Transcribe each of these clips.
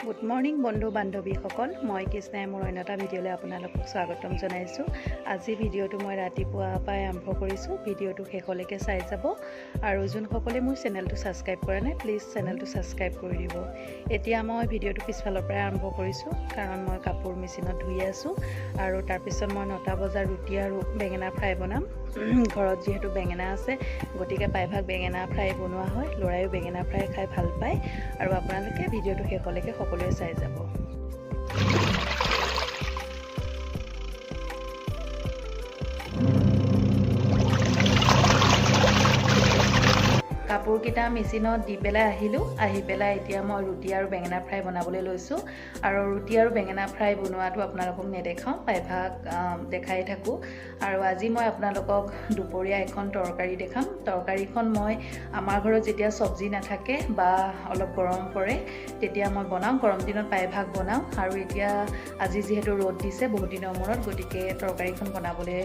Good morning বন্ধু বান্ধৱীসকল, মই কৃষ্ণাই মোৰ অন্য এটা ভিডিঅ'লৈ আপোনালোকক স্বাগতম জনাইছোঁ। আজি ভিডিঅ'টো মই ৰাতিপুৱাৰ পৰাই আৰম্ভ কৰিছোঁ। ভিডিঅ'টো শেষলৈকে চাই যাব আৰু যোনসকলে মোৰ চেনেলটো ছাবস্ক্ৰাইব কৰা নাই প্লিজ চেনেলটো ছাবস্ক্ৰাইব কৰি দিব। এতিয়া মই ভিডিঅ'টো পিছফালৰ পৰাই আৰম্ভ কৰিছোঁ কাৰণ মই কাপোৰ মেচিনত ধুই আছোঁ আৰু তাৰপিছত মই 9টা বজাৰ ৰুটি আৰু বেঙেনা ফ্ৰাই বনাম। ঘৰত যিহেতু বেঙেনা আছে গতিকে প্ৰায়ভাগ বেঙেনা ফ্ৰাই বনোৱা হয়। ল'ৰায়ো বেঙেনা ফ্ৰাই খাই ভাল পায় আৰু আপোনালোকে ভিডিঅ'টো শেষলৈকে সকলোৱে চাই যাব। কাপোৰকেইটা মেচিনত দি পেলাই আহিলোঁ। আহি পেলাই এতিয়া মই ৰুটি আৰু বেঙেনা ফ্ৰাই বনাবলৈ লৈছোঁ আৰু ৰুটি আৰু বেঙেনা ফ্ৰাই বনোৱাটো আপোনালোকক নেদেখাওঁ, প্ৰায়ভাগ দেখাই থাকোঁ। আৰু আজি মই আপোনালোকক দুপৰীয়া এখন তৰকাৰী দেখাম। তৰকাৰীখন মই আমাৰ ঘৰত যেতিয়া চব্জি নাথাকে বা অলপ গৰম পৰে তেতিয়া মই বনাওঁ। গৰম দিনত প্ৰায়ভাগ বনাওঁ আৰু এতিয়া আজি যিহেতু ৰ'দ দিছে বহুত দিনৰ মূৰত, গতিকে তৰকাৰীখন বনাবলৈ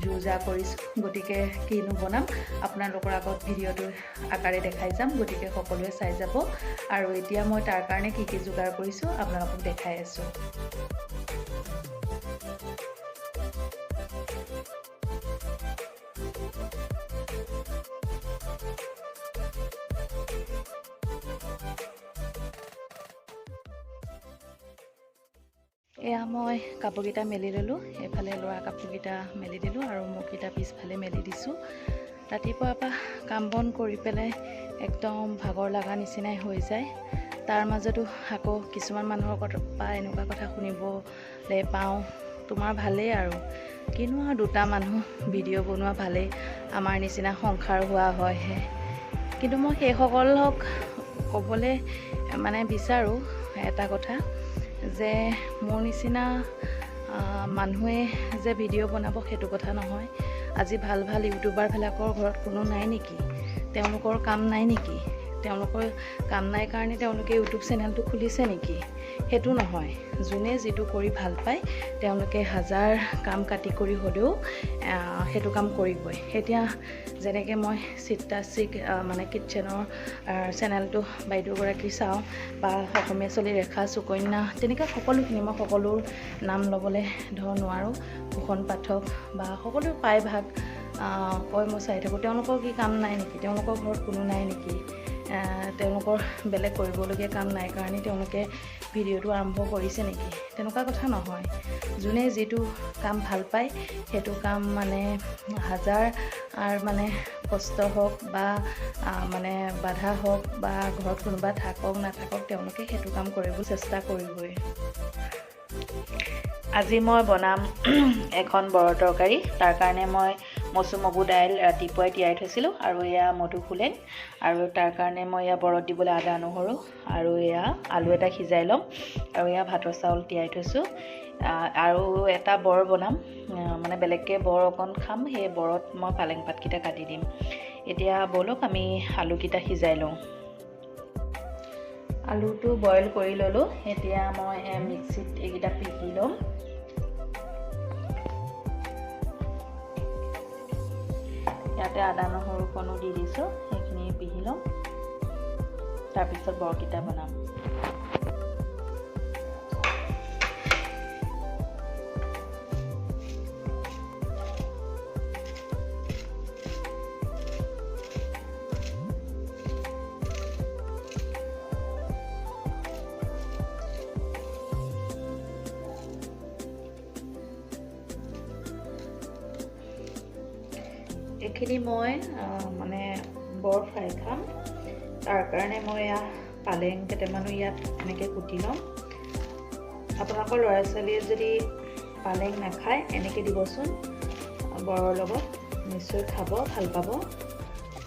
যো-জা কৰিছোঁ। গতিকে কিনো বনাম আপোনালোকৰ আগত ভিডিঅ'টোৰ আকাৰে দেখাই যাম, গতিকে সকলোৱে চাই যাব। আৰু এতিয়া মই তাৰ কাৰণে কি কি যোগাৰ কৰিছোঁ আপোনালোকক দেখাই আছোঁ। এয়া মই কাপোৰকেইটা মেলি ল'লোঁ। এইফালে ল'ৰা কাপোৰকেইটা মেলি দিলোঁ আৰু মোৰকেইটা পিছফালে মেলি দিছোঁ। ৰাতিপুৱাৰ পৰা কাম বন কৰি পেলাই একদম ভাগৰ লগা নিচিনাই হৈ যায়। তাৰ মাজতো আকৌ কিছুমান মানুহৰ পৰা এনেকুৱা কথা শুনিবলৈ পাওঁ, তোমাৰ ভালেই আৰু কিনো আৰু দুটা মানুহ ভিডিঅ' বনোৱা ভালেই, আমাৰ নিচিনা সংসাৰ হোৱা হয়হে। কিন্তু মই সেইসকলক ক'বলৈ বিচাৰোঁ এটা কথা, যে মোৰ নিচিনা মানুহে যে ভিডিঅ' বনাব সেইটো কথা নহয়। আজি ভাল ভাল ইউটিউবাৰবিলাকৰ ঘৰত কোনো নাই নেকি? তেওঁলোকৰ কাম নাই নেকি? তেওঁলোকৰ কাম নাই কাৰণে তেওঁলোকে ইউটিউব চেনেলটো খুলিছে নেকি? সেইটো নহয়। যোনে যিটো কৰি ভাল পায় তেওঁলোকে হাজাৰ কাম কাটি কৰি হ'লেও সেইটো কাম কৰিবই। এতিয়া যেনেকৈ মই চিত্ৰাশ্ৰীক কিটচেনৰ চেনেলটো বাইদেউগৰাকী চাওঁ বা অসমীয়া ছোৱালী ৰেখা সুকন্যা, তেনেকৈ সকলোখিনি মই সকলো নাম ল'বলৈ নোৱাৰোঁ। ভূষণ পাঠক বা সকলো প্ৰায়ভাগ কয় মই চাই থাকোঁ, তেওঁলোকৰ কি কাম নাই নেকি? তেওঁলোকৰ ঘৰত কোনো নাই নেকি? তেওঁলোকৰ বেলেগ কৰিবলগীয়া কাম নাই কাৰণে তেওঁলোকে ভিডিঅ'টো আৰম্ভ কৰিছে নেকি? তেনেকুৱা কথা নহয়। যোনে যিটো কাম ভাল পায় সেইটো কাম হাজাৰ কষ্ট হওক বা বাধা হওক বা ঘৰত কোনোবা থাকক নাথাকক তেওঁলোকে সেইটো কাম কৰিবলৈ চেষ্টা কৰিবই। আজি মই বনাম এখন বৰৰ তৰকাৰী। তাৰ কাৰণে মই মগু দাইল ৰাতিপুৱাই তিয়াই থৈছিলোঁ আৰু এয়া মধুসোলেং, আৰু তাৰ কাৰণে মই এয়া বৰত দিবলৈ আদা নহৰু আৰু এয়া আলু এটা সিজাই ল'ম আৰু এয়া ভাতৰ চাউল তিয়াই থৈছোঁ। আৰু এটা বৰ বনাম, বেলেগকৈ বৰ অকণ খাম। সেই বৰত মই পালেং পাতকেইটা কাটি দিম। এতিয়া ব'লক আমি আলুকেইটা সিজাই লওঁ। আলুটো বইল কৰি ল'লোঁ। এতিয়া মই মিক্সিত এইকেইটা পিহি ল'ম। ইয়াতে আদা নহৰুকণো দি দিছোঁ, সেইখিনি পিহি ল'ম। তাৰপিছত বৰকেইটা বনাম। এইখিনি মই বৰ ফ্ৰাই খাম। তাৰ কাৰণে মই পালেং কেইটামানো ইয়াত এনেকৈ কুটি ল'ম। আপোনালোকৰ ল'ৰা ছোৱালীয়ে যদি পালেং নাখায় এনেকৈ দিবচোন, বৰৰ লগত নিশ্চয় খাব, ভাল পাব।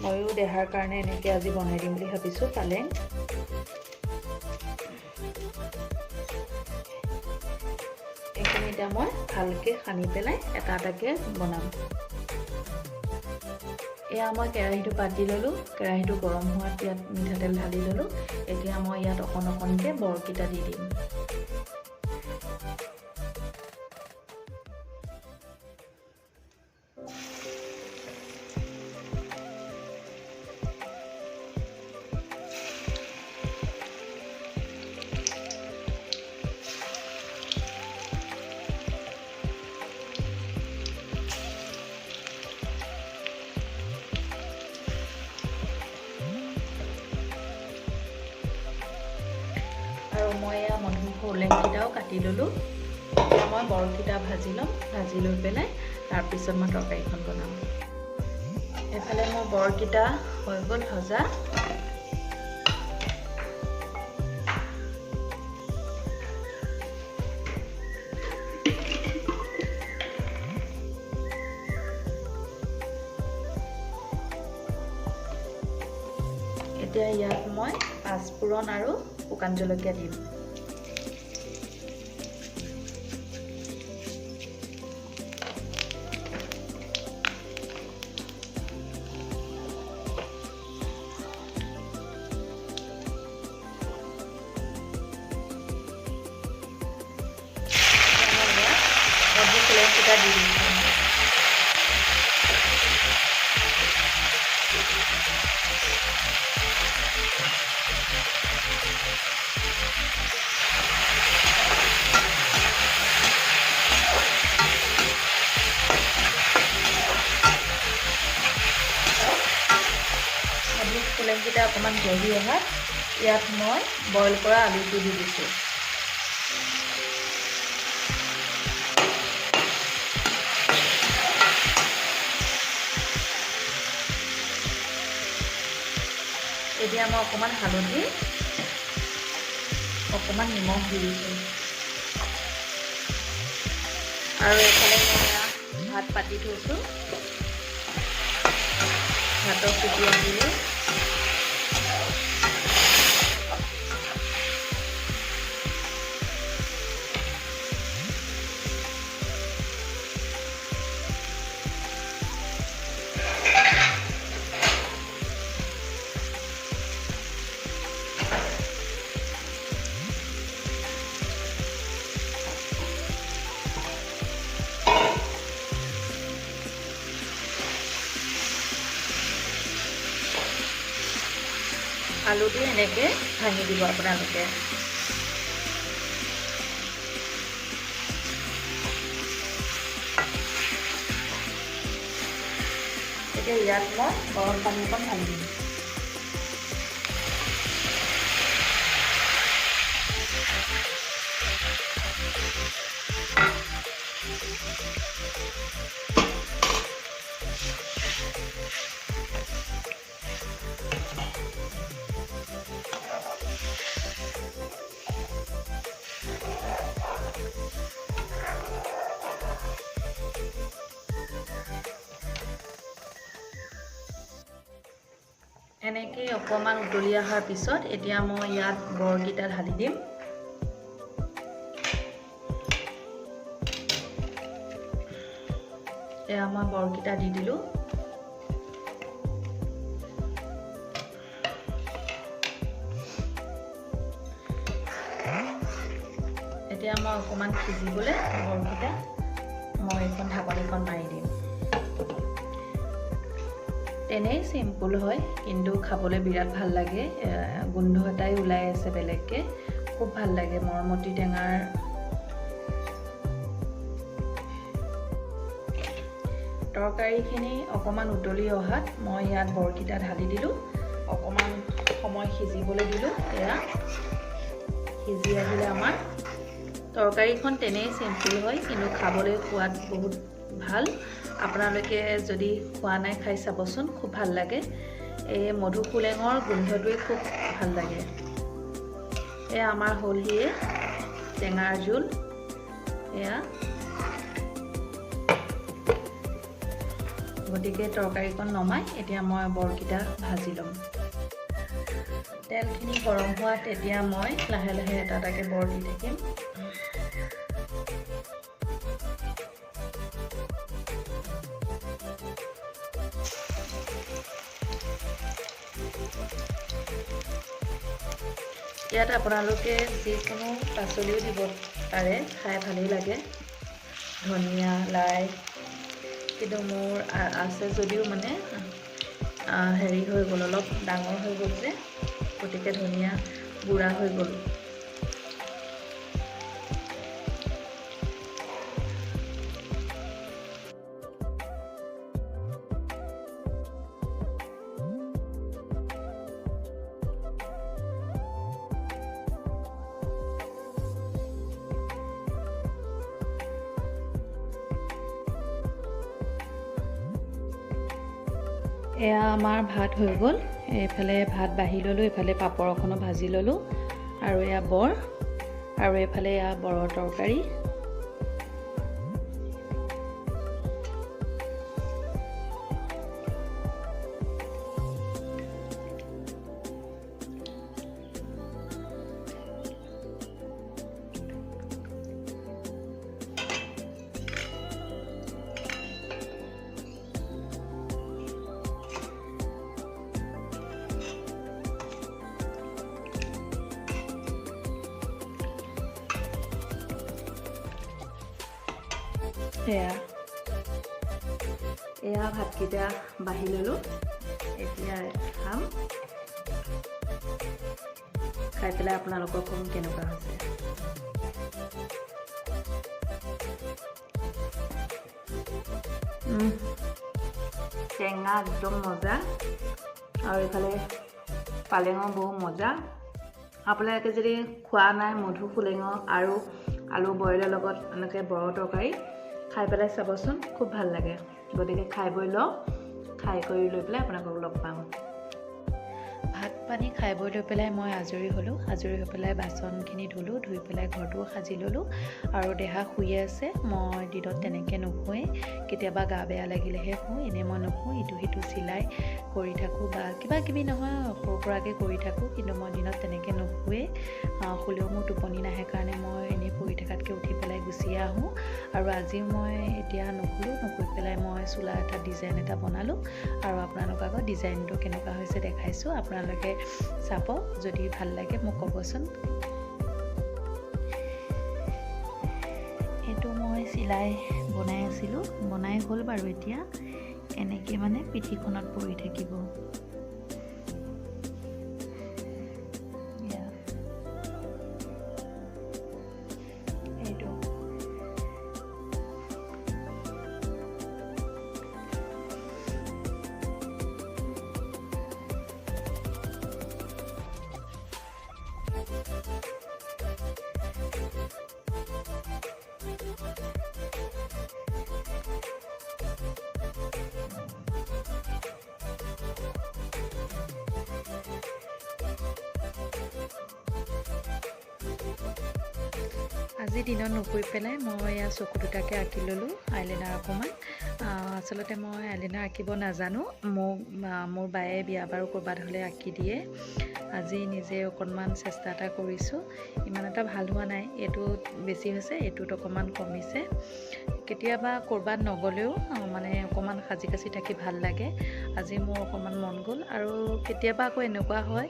ময়ো দেহাৰ কাৰণে এনেকৈ আজি বনাই দিম বুলি ভাবিছোঁ পালেং। এইখিনি এতিয়া মই ভালকৈ সানি পেলাই এটা এটাকৈ বনাম। এয়া মই কেৰাহীটো পাতি ল'লোঁ। কেৰাহীটো গৰম হোৱাত ইয়াত মিঠাতেল ঢালি ল'লোঁ। এতিয়া মই ইয়াত অকণ অকণকৈ বৰকেইটা দি দিম। ফুলেংকেইটাও কাটি ল'লোঁ। এতিয়া মই বৰকেইটা ভাজি ল'ম, ভাজি লৈ পেলাই তাৰপিছত মই তৰকাৰীখন বনাম। এইফালে মোৰ বৰকেইটা হৈ গ'ল ভজা। এতিয়া ইয়াত মই পাঁচফোৰণ আৰু শুকান জলকীয়া দিম। দি দিম। ফুলেংকেইটা অকণমান গলি অহাত ইয়াত মই বইল কৰা আলুটো দি দিছোঁ। এতিয়া মই অকণমান হালধি, অকণমান নিমখ দি দিছোঁ। আৰু এইফালে মই ভাত পাতি থৈছোঁ, ভাতৰ কুটি আনিলোঁ। আলুটো এনেকৈ ভাঙি দিব আপোনালোকে। এতিয়া ইয়াত মই গৰম পানী অকণ ঢালি দিম। এনেকৈ অকণমান উতলি অহাৰ পিছত এতিয়া মই ইয়াত বৰকেইটা ঢালি দিম। এয়া মই বৰকেইটা দি দিলোঁ। এতিয়া মই অকণমান সিজিবলৈ বৰকেইটা মই এখন ঢাকনিখন মাৰি দিম। এনেই চিম্পুল হয়, কিন্তু খাবলৈ বিৰাট ভাল লাগে। গোন্ধ এটাই ওলাই আছে বেলেগকৈ, খুব ভাল লাগে। মৰমতি টেঙাৰ তৰকাৰীখিনি অকণমান উতলি অহাত মই ইয়াত বৰকেইটা ঢালি দিলোঁ। অকণমান সময় সিজিবলৈ দিলোঁ। এয়া সিজি আহিলে আমাৰ তৰকাৰীখন তেনেই চিম্পুল হয়, কিন্তু খাবলৈ সোৱাদ বহুত ভাল। আপোনালোকে যদি খোৱা নাই খাই চাবচোন, খুব ভাল লাগে। এই মধুসোলেঙৰ গোন্ধটোৱে খুব ভাল লাগে। এয়া আমাৰ হ'লহিয়ে টেঙাৰ জোল। এয়া গতিকে তৰকাৰীখন নমাই এতিয়া মই বৰকেইটা ভাজি ল'ম। তেলখিনি গৰম হোৱাত এতিয়া মই লাহে লাহে এটা এটাকৈ বৰ দি থাকিম। ইয়াত আপোনালোকে যিকোনো পাচলিও দিব পাৰে, খাই ভালেই লাগে। ধনিয়া, লাই, কিন্তু মোৰ আছে যদিও মানে হেৰি হৈ গ'ল, অলপ ডাঙৰ হৈ গ'ল যে, গতিকে ধনিয়া বুঢ়া হৈ গ'ল। এয়া আমাৰ ভাত হৈ গ'ল। এইফালে ভাত বাঢ়ি ল'লোঁ, এইফালে পাপৰ এখনো ভাজি ল'লোঁ, আৰু এয়া বৰ, আৰু এইফালে এয়া বৰৰ তৰকাৰী। এয়া ভাতকেইটা বাঢ়ি ল'লোঁ, এতিয়া খাম। খাই পেলাই আপোনালোকক কম কেনেকুৱা হৈছে। টেঙা একদম মজা, আৰু এইফালে পালেঙৰ বহু মজা। আপোনালোকে যদি খোৱা নাই মধু সোলেঙৰ আৰু আলু বইলৰ লগত এনেকৈ বৰৰ তৰকাৰী খাই পেলাই চাবচোন, খুব ভাল লাগে। গতিকে খাই বৈ লওঁ, খাই কৰি লৈ পেলাই আপোনালোকক লগ পাম। ভাত পানী খাই বৈ লৈ পেলাই মই আজৰি হ'লোঁ। আজৰি হৈ পেলাই বাচনখিনি ধুলোঁ, ধুই পেলাই ঘৰটোও সাজি ল'লোঁ, আৰু দেহা শুয়ে আছে। মই দিনত তেনেকৈ নুশুৱেই, কেতিয়াবা গা বেয়া লাগিলেহে শুওঁ, এনেই মই নুশুওঁ। ইটো সিটো চিলাই কৰি থাকোঁ বা কিবা কিবি নহয় সৰু সুৰাকৈ কৰি থাকোঁ, কিন্তু মই দিনত তেনেকৈ নুশুৱেই। শুলেও মোৰ টোপনি নাহে কাৰণে মই এনেই পৰি থকাতকৈ উঠি পেলাই গুচিয়ে আহোঁ। আৰু আজিও মই এতিয়া নুশুলোঁ, নুশুই পেলাই মই চোলা এটা ডিজাইন এটা বনালোঁ, আৰু আপোনালোকৰ আগত ডিজাইনটো কেনেকুৱা হৈছে দেখাইছোঁ। আপোনালোকে চাব, যদি ভাল লাগে মোক ক'বচোন। এইটো মই চিলাই বনাই আছিলোঁ, বনাই হ'ল বাৰু। এতিয়া এনেকৈ মানে পিঠিখনত পৰি থাকিব। আজি দিনত নুশুই পেলাই মই এয়া চকু দুটাকে আঁকি ল'লোঁ, আইলাইনাৰ অকণমান। আচলতে মই আইলাইনাৰ আঁকিব নাজানো, মোৰ বায়ে বিয়া বাৰু ক'ৰবাত হ'লে আঁকি দিয়ে। আজি নিজে অকণমান চেষ্টা এটা কৰিছোঁ, ইমান এটা ভাল হোৱা নাই। এইটোত বেছি হৈছে, এইটোত অকণমান কমিছে। কেতিয়াবা ক'ৰবাত নগ'লেও মানে অকণমান সাজি কাচি থাকি ভাল লাগে। আজি মোৰ অকণমান মন গ'ল, আৰু কেতিয়াবা আকৌ এনেকুৱা হয়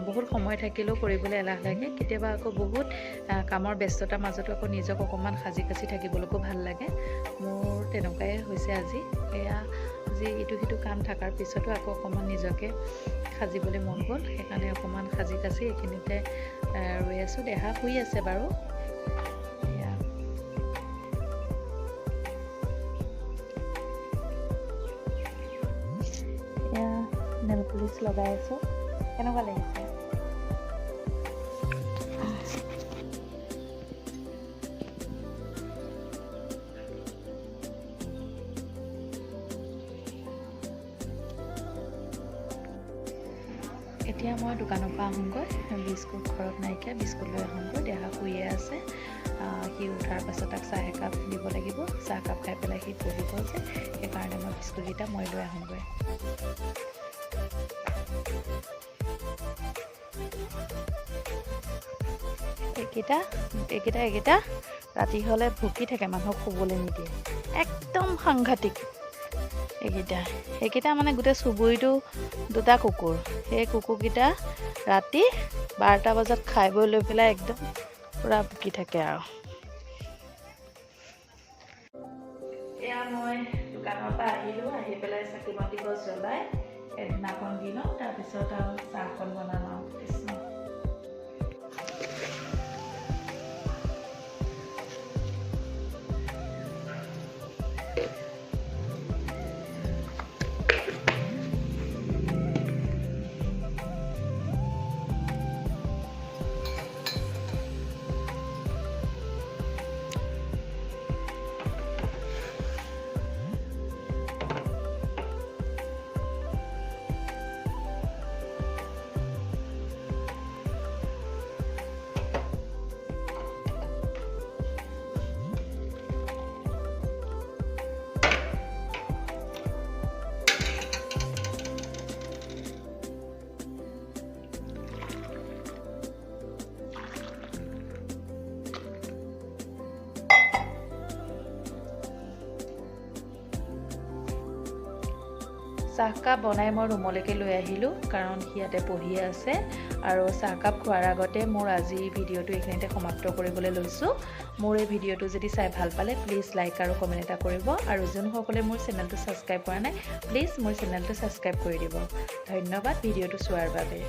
বহুত সময় থাকিলেও কৰিবলৈ এলাহ লাগে। কেতিয়াবা আকৌ বহুত কামৰ ব্যস্ততাৰ মাজতো আকৌ নিজক অকণমান সাজি কাচি থাকিবলৈকো ভাল লাগে। মোৰ তেনেকুৱাই হৈছে আজি। এয়া আজি ইটো সিটো কাম থকাৰ পিছতো আকৌ অকণমান নিজকে সাজিবলৈ মন গ'ল, সেইকাৰণে অকণমান সাজি কাচি এইখিনিতে ৰৈ আছোঁ। দেহা শুই আছে বাৰু। এয়া নেল পলিচ লগাই আছোঁ, কেনেকুৱা লাগিছে? এতিয়া মই দোকানৰ পৰা আহোঁগৈ, বিস্কুট ঘৰত নাইকিয়া, বিস্কুট লৈ আহোঁগৈ। দেহা শুয়ে আছে, সি উঠাৰ পাছত তাক চাহ একাপ দিব লাগিব। চাহকাপ খাই পেলাই সি পঢ়িব যে, সেইকাৰণে মই বিস্কুটকেইটা মই লৈ আহোঁগৈ। এইকেইটা ৰাতি হ'লে ভুকি থাকে, মানুহক শুবলৈ নিদিয়ে, একদম সাংঘাতিক। সেইকেইটা মানে গোটেই চুবুৰীটো দুটা কুকুৰ। সেই কুকুৰকেইটা ৰাতি 12টা বজাত খাই বৈ লৈ পেলাই একদম পূৰা ভুকি থাকে আৰু। এয়া মই দোকানৰ পৰা আহিলোঁ, আহি পেলাই চাকি বন্তি গছ জ্বলাই এদিনাখন দি লওঁ, তাৰপিছত আৰু চাহখন বনাম আৰু। কৃষ্ণ। চাহকাপ বনাই মই ৰুমলৈকে লৈ আহিলোঁ কাৰণ সি ইয়াতে পঢ়ি আছে আৰু চাহকাপ খোৱাৰ আগতে মোৰ আজি ভিডিঅ'টো এইখিনিতে সমাপ্ত কৰিবলৈ লৈছোঁ মোৰ এই ভিডিঅ'টো যদি চাই ভাল পালে প্লিজ লাইক আৰু কমেণ্ট এটা কৰিব আৰু যোনসকলে মোৰ চেনেলটো ছাবস্ক্ৰাইব কৰা নাই প্লিজ মোৰ চেনেলটো ছাবস্ক্ৰাইব কৰি দিব ধন্যবাদ ভিডিঅ'টো চোৱাৰ বাবে